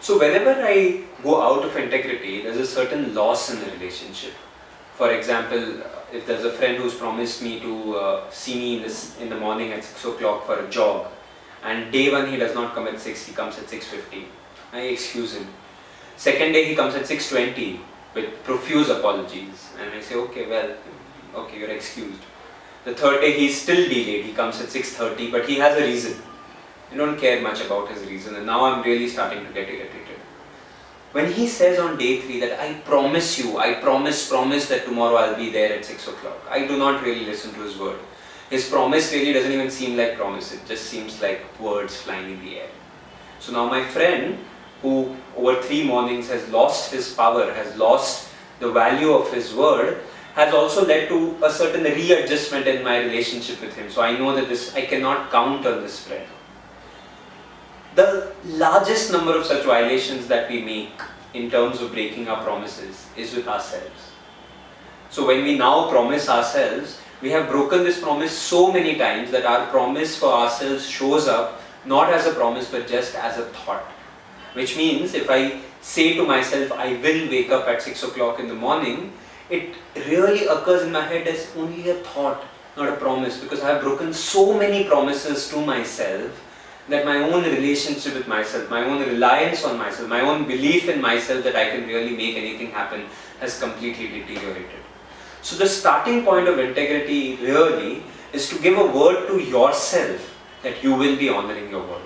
So whenever I go out of integrity, there's a certain loss in the relationship. For example, if there's a friend who's promised me to see me in the morning at 6 o'clock for a jog, and day one he does not come at 6, he comes at 6:50, I excuse him. Second day he comes at 6:20 with profuse apologies, and I say, okay, well, okay, you're excused. The third day he's still delayed, he comes at 6:30, but he has a reason. I don't care much about his reason, and now I'm really starting to get irritated. When he says on day 3 that I promise you, I promise that tomorrow I'll be there at 6 o'clock, I do not really listen to his word. His promise really doesn't even seem like promise, it just seems like words flying in the air. So now my friend, who over 3 mornings has lost his power, has lost the value of his word, has also led to a certain readjustment in my relationship with him. So I know that I cannot count on this friend. The largest number of such violations that we make in terms of breaking our promises is with ourselves. So when we now promise ourselves, we have broken this promise so many times that our promise for ourselves shows up not as a promise but just as a thought. Which means if I say to myself, I will wake up at 6 o'clock in the morning, it really occurs in my head as only a thought, not a promise, because I have broken so many promises to myself that my own relationship with myself, my own reliance on myself, my own belief in myself that I can really make anything happen has completely deteriorated. So the starting point of integrity really is to give a word to yourself that you will be honoring your word.